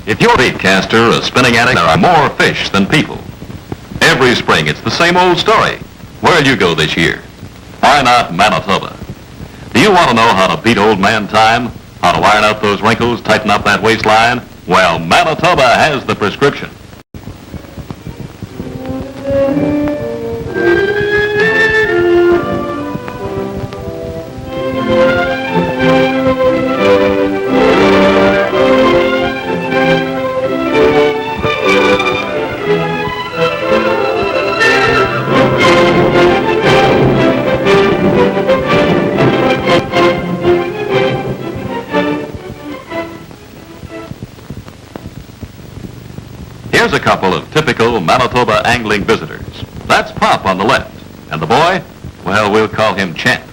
If you're a bait caster, a spinning addict, there are more fish than people. Every spring, it's the same old story. Where'll you go this year? Why not Manitoba? Do you want to know how to beat old man time? How to iron out those wrinkles, tighten up that waistline? Well, Manitoba has the prescription. Here's a couple of typical Manitoba angling visitors. That's Pop on the left. And the boy? Well, we'll call him Champ.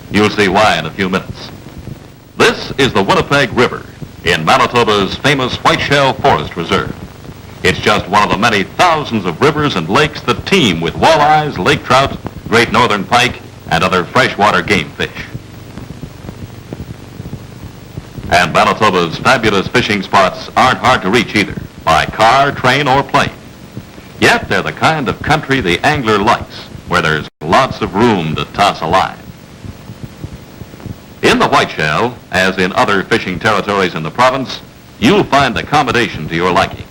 You'll see why in a few minutes. This is the Winnipeg River in Manitoba's famous Whiteshell Forest Reserve. It's just one of the many thousands of rivers and lakes that teem with walleyes, lake trout, great northern pike, and other freshwater game fish. And Manitoba's fabulous fishing spots aren't hard to reach either, by car, train, or plane. Yet they're the kind of country the angler likes, where there's lots of room to toss a line. In the Whiteshell, as in other fishing territories in the province, you'll find accommodation to your liking.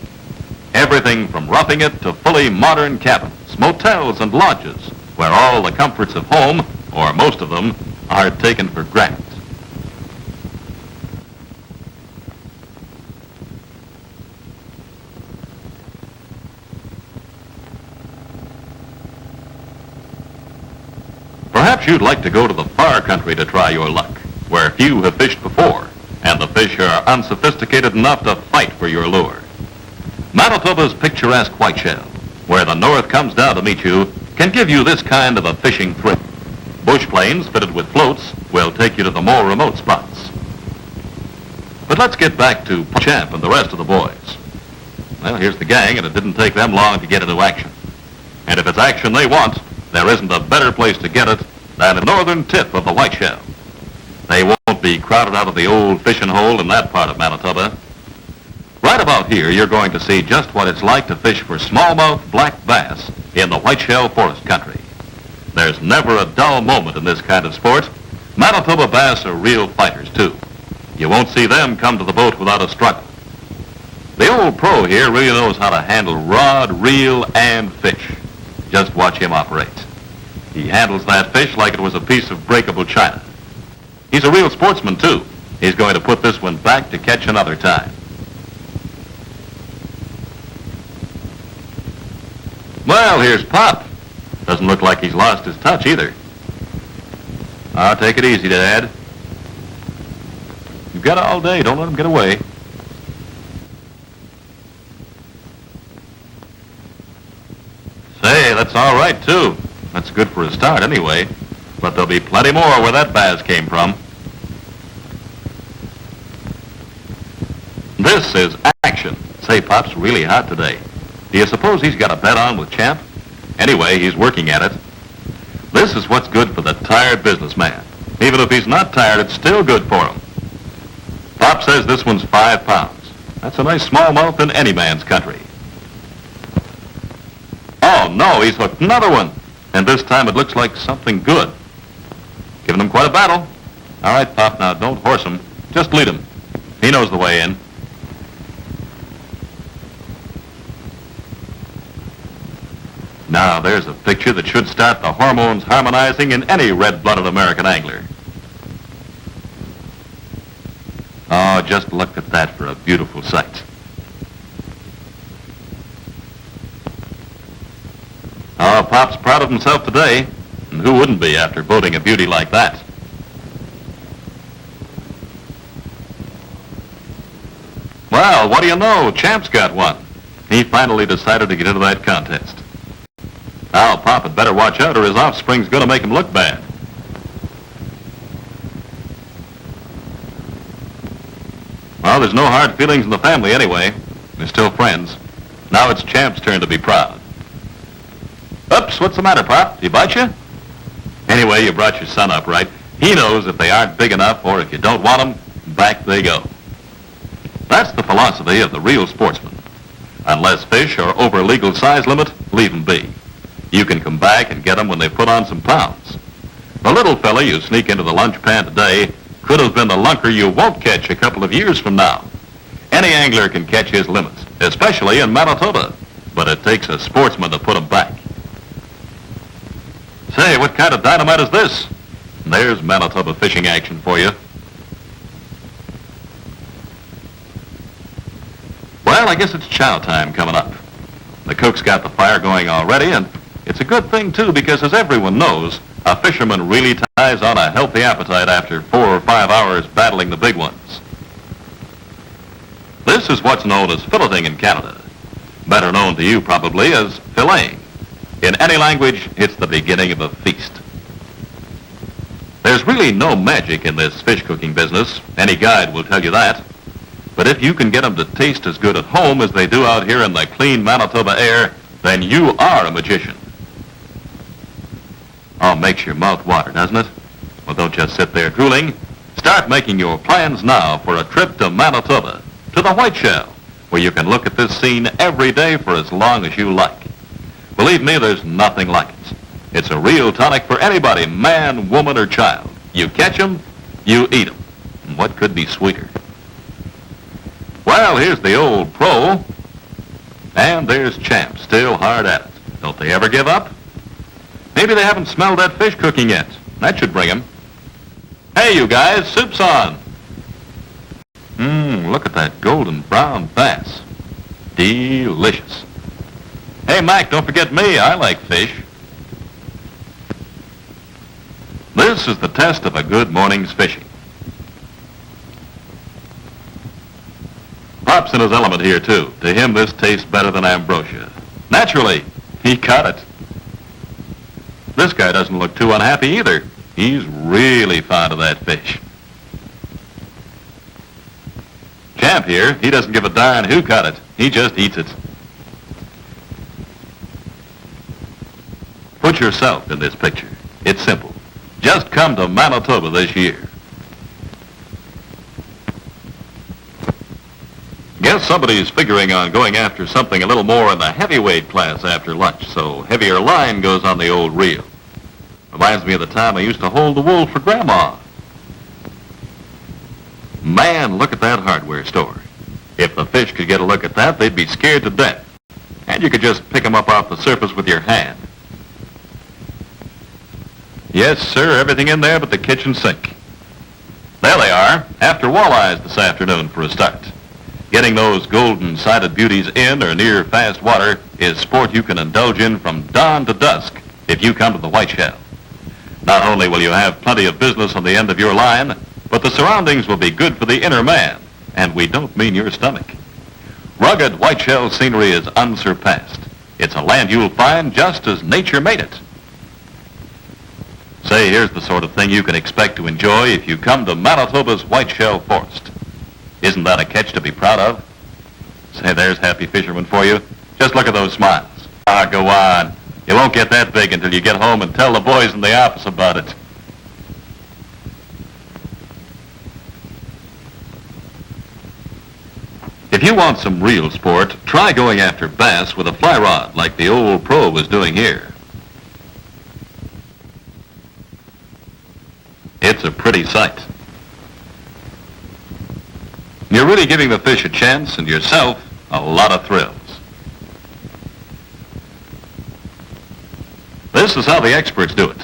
Everything from roughing it to fully modern cabins, motels, and lodges, where all the comforts of home, or most of them, are taken for granted. Perhaps you'd like to go to the far country to try your luck, where few have fished before, and the fish are unsophisticated enough to fight for your lure. Manitoba's picturesque Whiteshell, where the north comes down to meet you, can give you this kind of a fishing thrill. Bush planes fitted with floats will take you to the more remote spots. But let's get back to Champ and the rest of the boys. Well, here's the gang, and it didn't take them long to get into action. And if it's action they want, there isn't a better place to get it than the northern tip of the Whiteshell. They won't be crowded out of the old fishing hole in that part of Manitoba. Right about here, you're going to see just what it's like to fish for smallmouth black bass in the Whiteshell Forest country. There's never a dull moment in this kind of sport. Manitoba bass are real fighters, too. You won't see them come to the boat without a struggle. The old pro here really knows how to handle rod, reel, and fish. Just watch him operate. He handles that fish like it was a piece of breakable china. He's a real sportsman, too. He's going to put this one back to catch another time. Well, here's Pop. Doesn't look like he's lost his touch either. I'll take it easy, Dad. You've got it all day. Don't let him get away. Say, that's all right, too. That's good for a start, anyway. But there'll be plenty more where that bass came from. This is action. Say, Pop's really hot today. Do you suppose he's got a bet on with Champ? Anyway, he's working at it. This is what's good for the tired businessman. Even if he's not tired, it's still good for him. Pop says this one's 5 pounds. That's a nice smallmouth in any man's country. Oh, no, he's hooked another one. And this time it looks like something good. Giving him quite a battle. All right, Pop, now don't horse him. Just lead him. He knows the way in. Now, there's a picture that should start the hormones harmonizing in any red-blooded American angler. Oh, just look at that for a beautiful sight. Oh, Pop's proud of himself today, and who wouldn't be after boating a beauty like that? Well, what do you know? Champ's got one. He finally decided to get into that contest. Now, Pop had better watch out or his offspring's going to make him look bad. Well, there's no hard feelings in the family anyway. They're still friends. Now it's Champ's turn to be proud. Oops, what's the matter, Pop? Did he bite you? Anyway, you brought your son up right. He knows if they aren't big enough or if you don't want them, back they go. That's the philosophy of the real sportsman. Unless fish are over legal size limit, leave 'em be. You can come back and get them when they put on some pounds. The little fella you sneak into the lunch pan today could have been the lunker you won't catch a couple of years from now. Any angler can catch his limits, especially in Manitoba, but it takes a sportsman to put 'em back. Say, what kind of dynamite is this? There's Manitoba fishing action for you. Well, I guess it's chow time coming up. The cook's got the fire going already, and it's a good thing, too, because as everyone knows, a fisherman really ties on a healthy appetite after 4 or 5 hours battling the big ones. This is what's known as filleting in Canada, better known to you probably as filleting. In any language, it's the beginning of a feast. There's really no magic in this fish cooking business. Any guide will tell you that. But if you can get them to taste as good at home as they do out here in the clean Manitoba air, then you are a magician. Oh, makes your mouth water, doesn't it? Well, don't just sit there drooling. Start making your plans now for a trip to Manitoba, to the White Shell, where you can look at this scene every day for as long as you like. Believe me, there's nothing like it. It's a real tonic for anybody, man, woman, or child. You catch 'em, you eat 'em. And what could be sweeter? Well, here's the old pro. And there's Champ, still hard at it. Don't they ever give up? Maybe they haven't smelled that fish cooking yet. That should bring 'em. Hey, you guys, soup's on. Look at that golden brown bass. Delicious. Hey, Mac, don't forget me. I like fish. This is the test of a good morning's fishing. Pop's in his element here, too. To him, this tastes better than ambrosia. Naturally, he caught it. This guy doesn't look too unhappy either. He's really fond of that fish. Champ here, he doesn't give a darn who caught it. He just eats it. Put yourself in this picture. It's simple. Just come to Manitoba this year. Guess somebody's figuring on going after something a little more in the heavyweight class after lunch, so heavier line goes on the old reel. Reminds me of the time I used to hold the wool for Grandma. Man, look at that hardware store. If the fish could get a look at that, they'd be scared to death. And you could just pick them up off the surface with your hand. Yes, sir, everything in there but the kitchen sink. There they are, after walleyes this afternoon for a start. Getting those golden-sided beauties in or near fast water is sport you can indulge in from dawn to dusk if you come to the White Shell. Not only will you have plenty of business on the end of your line, but the surroundings will be good for the inner man, and we don't mean your stomach. Rugged White Shell scenery is unsurpassed. It's a land you'll find just as nature made it. Say, here's the sort of thing you can expect to enjoy if you come to Manitoba's White Shell Forest. Isn't that a catch to be proud of? Say, there's happy fishermen for you. Just look at those smiles. Ah, go on. You won't get that big until you get home and tell the boys in the office about it. If you want some real sport, try going after bass with a fly rod like the old pro was doing here. It's a pretty sight. You're really giving the fish a chance and yourself a lot of thrills. This is how the experts do it.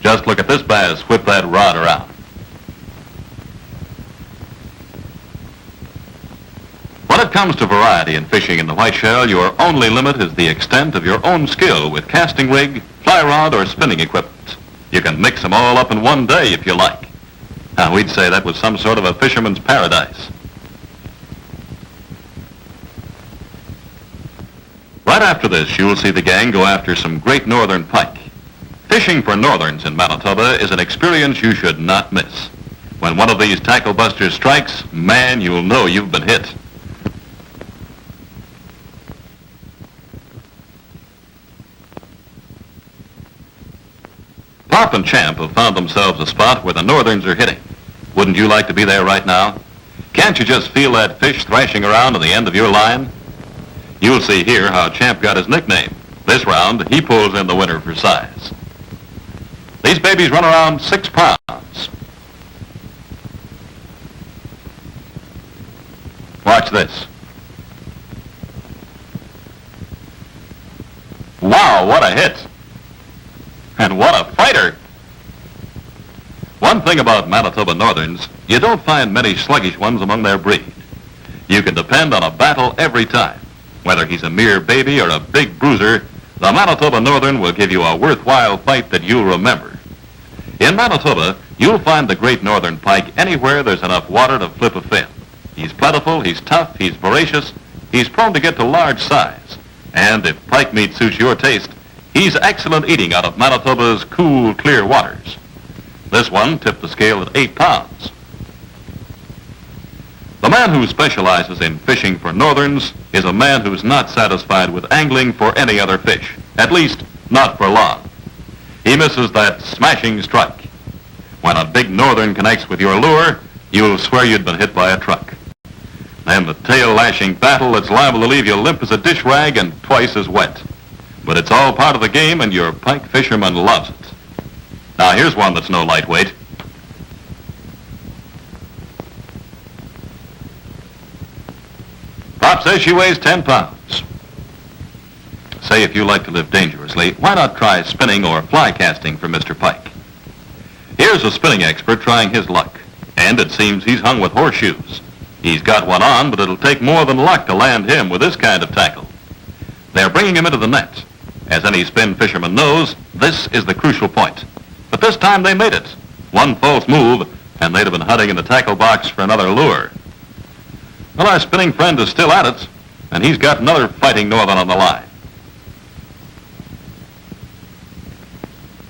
Just look at this bass whip that rod around. When it comes to variety in fishing in the White Shell, your only limit is the extent of your own skill with casting rig, fly rod, or spinning equipment. You can mix them all up in one day if you like. Now, we'd say that was some sort of a fisherman's paradise. Right after this, you'll see the gang go after some great northern pike. Fishing for northerns in Manitoba is an experience you should not miss. When one of these tackle busters strikes, man, you'll know you've been hit. Pop and Champ have found themselves a spot where the northerns are hitting. Wouldn't you like to be there right now? Can't you just feel that fish thrashing around on the end of your line? You'll see here how Champ got his nickname. This round, he pulls in the winner for size. These babies run around 6 pounds. Watch this. Wow, what a hit. And what a fighter. One thing about Manitoba Northerns, you don't find many sluggish ones among their breed. You can depend on a battle every time. Whether he's a mere baby or a big bruiser, the Manitoba Northern will give you a worthwhile fight that you'll remember. In Manitoba, you'll find the great northern pike anywhere there's enough water to flip a fin. He's plentiful, he's tough, he's voracious, he's prone to get to large size. And if pike meat suits your taste, he's excellent eating out of Manitoba's cool, clear waters. This one tipped the scale at 8 pounds. The man who specializes in fishing for northerns is a man who's not satisfied with angling for any other fish, at least not for long. He misses that smashing strike. When a big northern connects with your lure, you'll swear you'd been hit by a truck. Then the tail-lashing battle that's liable to leave you limp as a dish rag and twice as wet. But it's all part of the game, and your pike fisherman loves it. Now here's one that's no lightweight. Pop says she weighs 10 pounds. Say, if you like to live dangerously, why not try spinning or fly casting for Mr. Pike? Here's a spinning expert trying his luck, and it seems he's hung with horseshoes. He's got one on, but it'll take more than luck to land him with this kind of tackle. They're bringing him into the net. As any spin fisherman knows, this is the crucial point. But this time they made it. One false move, and they'd have been hunting in the tackle box for another lure. Well, our spinning friend is still at it, and he's got another fighting northern on the line.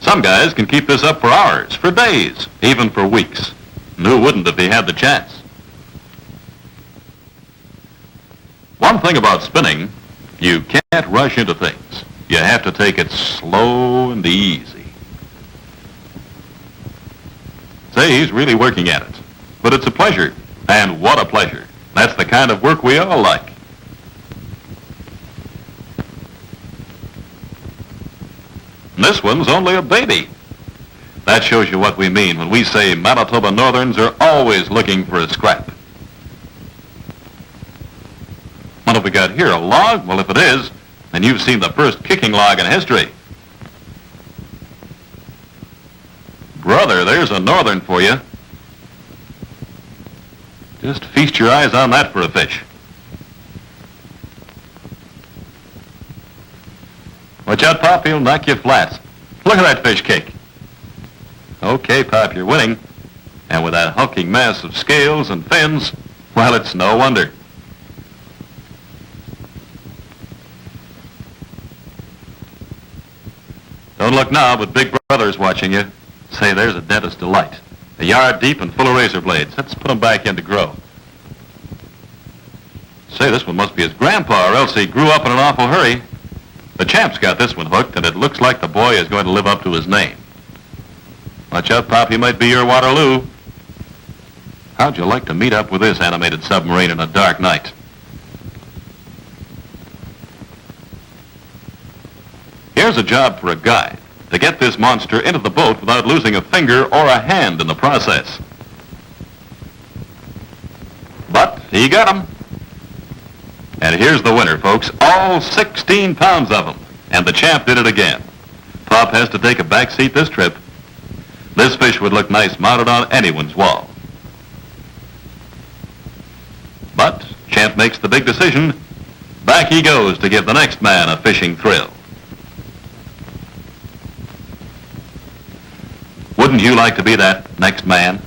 Some guys can keep this up for hours, for days, even for weeks. And who wouldn't if he had the chance? One thing about spinning, you can't rush into things. You have to take it slow and easy. Say, he's really working at it. But it's a pleasure, and what a pleasure. That's the kind of work we all like. And this one's only a baby. That shows you what we mean when we say Manitoba Northerns are always looking for a scrap. What have we got here, a log? Well, if it is, then you've seen the first kicking log in history. Brother, there's a northern for you. Just feast your eyes on that for a fish. Watch out, Pop, he'll knock you flat. Look at that fish kick. Okay, Pop, you're winning. And with that hulking mass of scales and fins, well, it's no wonder. Don't look now, but Big Brother's watching you. Say, there's a dentist's delight. A yard deep and full of razor blades. Let's put them back in to grow. Say, this one must be his grandpa, or else he grew up in an awful hurry. The Champ's got this one hooked, and it looks like the boy is going to live up to his name. Watch out, Pop, he might be your Waterloo. How'd you like to meet up with this animated submarine in a dark night? Here's a job for a guide, to get this monster into the boat without losing a finger or a hand in the process. But he got him. And here's the winner, folks, all 16 pounds of them. And the Champ did it again. Pop has to take a back seat this trip. This fish would look nice mounted on anyone's wall. But Champ makes the big decision. Back he goes to give the next man a fishing thrill. Wouldn't you like to be that next man?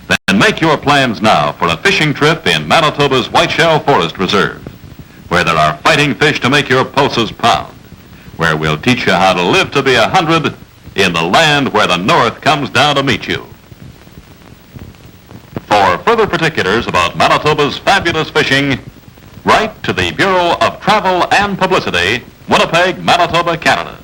Then make your plans now for a fishing trip in Manitoba's Whiteshell Forest Reserve, where there are fighting fish to make your pulses pound, where we'll teach you how to live to be 100 in the land where the North comes down to meet you. For further particulars about Manitoba's fabulous fishing, write to the Bureau of Travel and Publicity, Winnipeg, Manitoba, Canada.